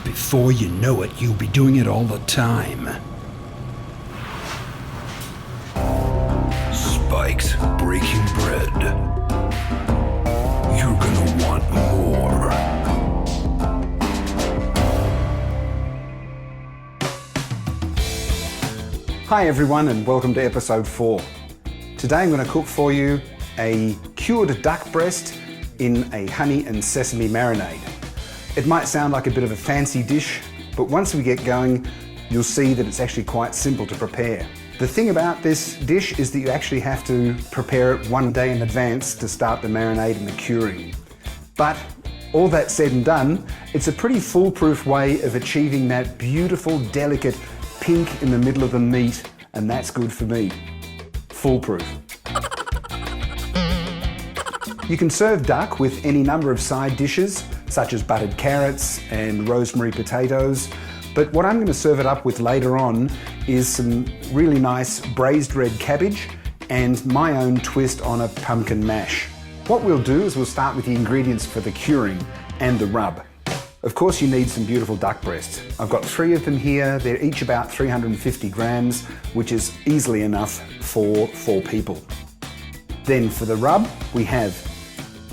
Before you know it, you'll be doing it all the time. Spikes breaking bread. You're gonna want more. Hi everyone and welcome to episode 4. Today I'm going to cook for you a cured duck breast in a honey and sesame marinade. It might sound like a bit of a fancy dish, but once we get going, you'll see that it's actually quite simple to prepare. The thing about this dish is that you actually have to prepare it one day in advance to start the marinade and the curing. But all that said and done, it's a pretty foolproof way of achieving that beautiful, delicate pink in the middle of the meat, and that's good for me. Foolproof. You can serve duck with any number of side dishes, such as buttered carrots and rosemary potatoes, but what I'm going to serve it up with later on is some really nice braised red cabbage and my own twist on a pumpkin mash. What we'll do is we'll start with the ingredients for the curing and the rub. Of course you need some beautiful duck breasts. I've got 3 of them here. They're each about 350 grams, which is easily enough for 4 people. Then for the rub, we have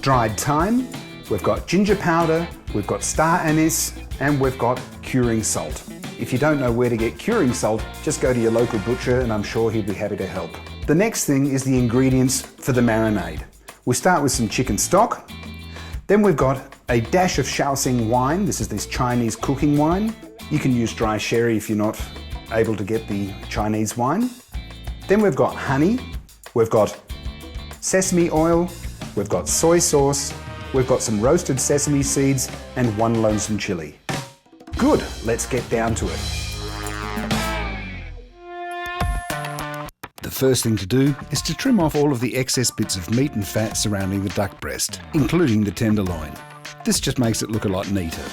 dried thyme, we've got ginger powder, we've got star anise, and we've got curing salt. If you don't know where to get curing salt, just go to your local butcher and I'm sure he'll be happy to help. The next thing is the ingredients for the marinade. We'll start with some chicken stock. Then we've got a dash of Shaoxing wine. This is this Chinese cooking wine. You can use dry sherry if you're not able to get the Chinese wine. Then we've got honey, we've got sesame oil, we've got soy sauce, we've got some roasted sesame seeds and 1 lonesome chili. Good, let's get down to it. The first thing to do is to trim off all of the excess bits of meat and fat surrounding the duck breast, including the tenderloin. This just makes it look a lot neater.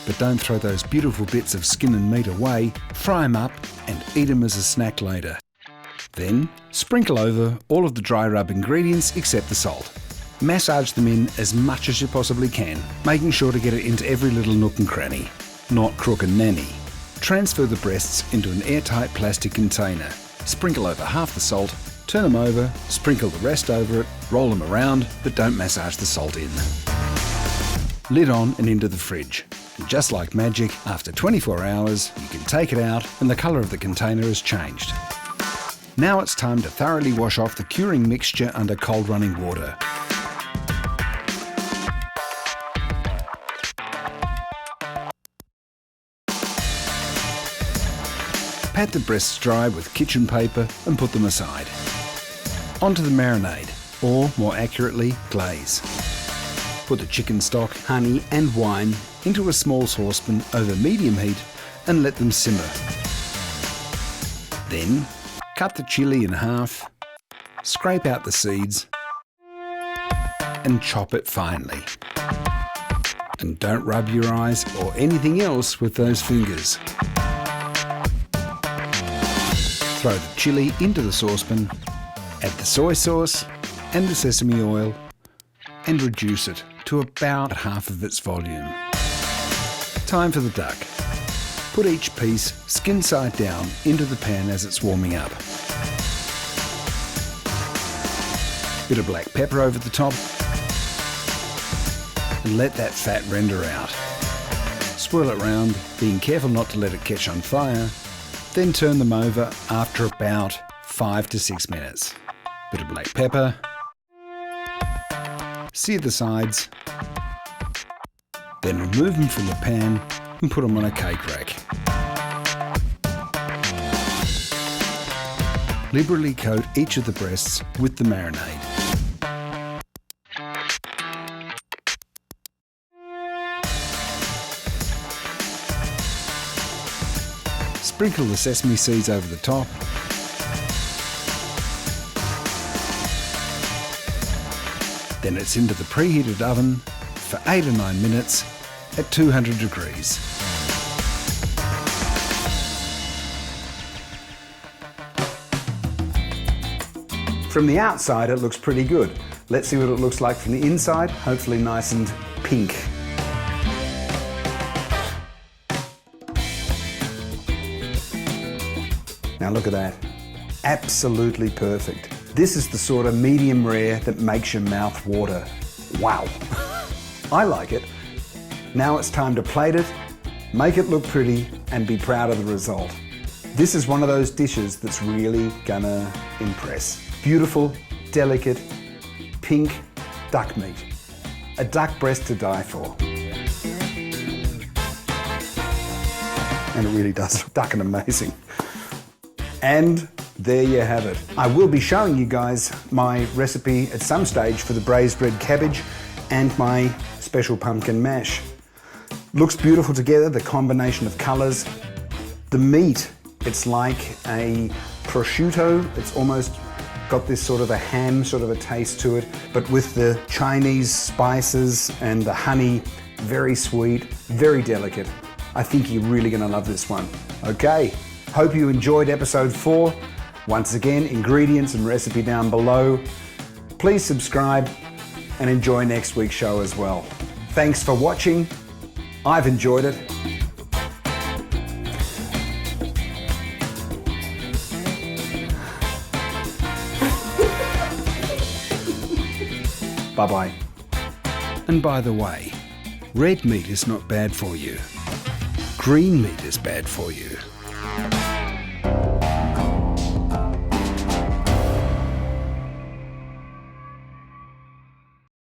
But don't throw those beautiful bits of skin and meat away, fry them up and eat them as a snack later. Then sprinkle over all of the dry rub ingredients except the salt. Massage them in as much as you possibly can, making sure to get it into every little nook and cranny, not crook and nanny. Transfer the breasts into an airtight plastic container. Sprinkle over half the salt, turn them over, sprinkle the rest over it, roll them around, but don't massage the salt in. Lid on and into the fridge. And just like magic, after 24 hours, you can take it out and the colour of the container has changed. Now it's time to thoroughly wash off the curing mixture under cold running water. Pat the breasts dry with kitchen paper and put them aside. Onto the marinade, or more accurately, glaze. Put the chicken stock, honey and wine into a small saucepan over medium heat and let them simmer. Then, cut the chili in half, scrape out the seeds and chop it finely. And don't rub your eyes or anything else with those fingers. Throw the chili into the saucepan, add the soy sauce and the sesame oil and reduce it to about half of its volume. Time for the duck. Put each piece skin side down into the pan as it's warming up. Bit of black pepper over the top and let that fat render out. Swirl it round, being careful not to let it catch on fire. Then turn them over after about 5 to 6 minutes. Bit of black pepper. Sear the sides. Then remove them from the pan and put them on a cake rack. Liberally coat each of the breasts with the marinade. Sprinkle the sesame seeds over the top. Then it's into the preheated oven for 8 or 9 minutes at 200 degrees. From the outside it looks pretty good. Let's see what it looks like from the inside, hopefully nice and pink. Now look at that. Absolutely perfect. This is the sort of medium rare that makes your mouth water. Wow. I like it. Now it's time to plate it, make it look pretty, and be proud of the result. This is one of those dishes that's really gonna impress. Beautiful, delicate, pink duck meat. A duck breast to die for. And it really does look duck and amazing. And there you have it. I will be showing you guys my recipe at some stage for the braised red cabbage and my special pumpkin mash. Looks beautiful together, the combination of colours. The meat, it's like a prosciutto. It's almost got this sort of a ham sort of a taste to it, but with the Chinese spices and the honey, very sweet, very delicate. I think you're really gonna love this one. Okay, hope you enjoyed episode 4. Once again, ingredients and recipe down below. Please subscribe and enjoy next week's show as well. Thanks for watching. I've enjoyed it. Bye-bye. And by the way, red meat is not bad for you. Green meat is bad for you.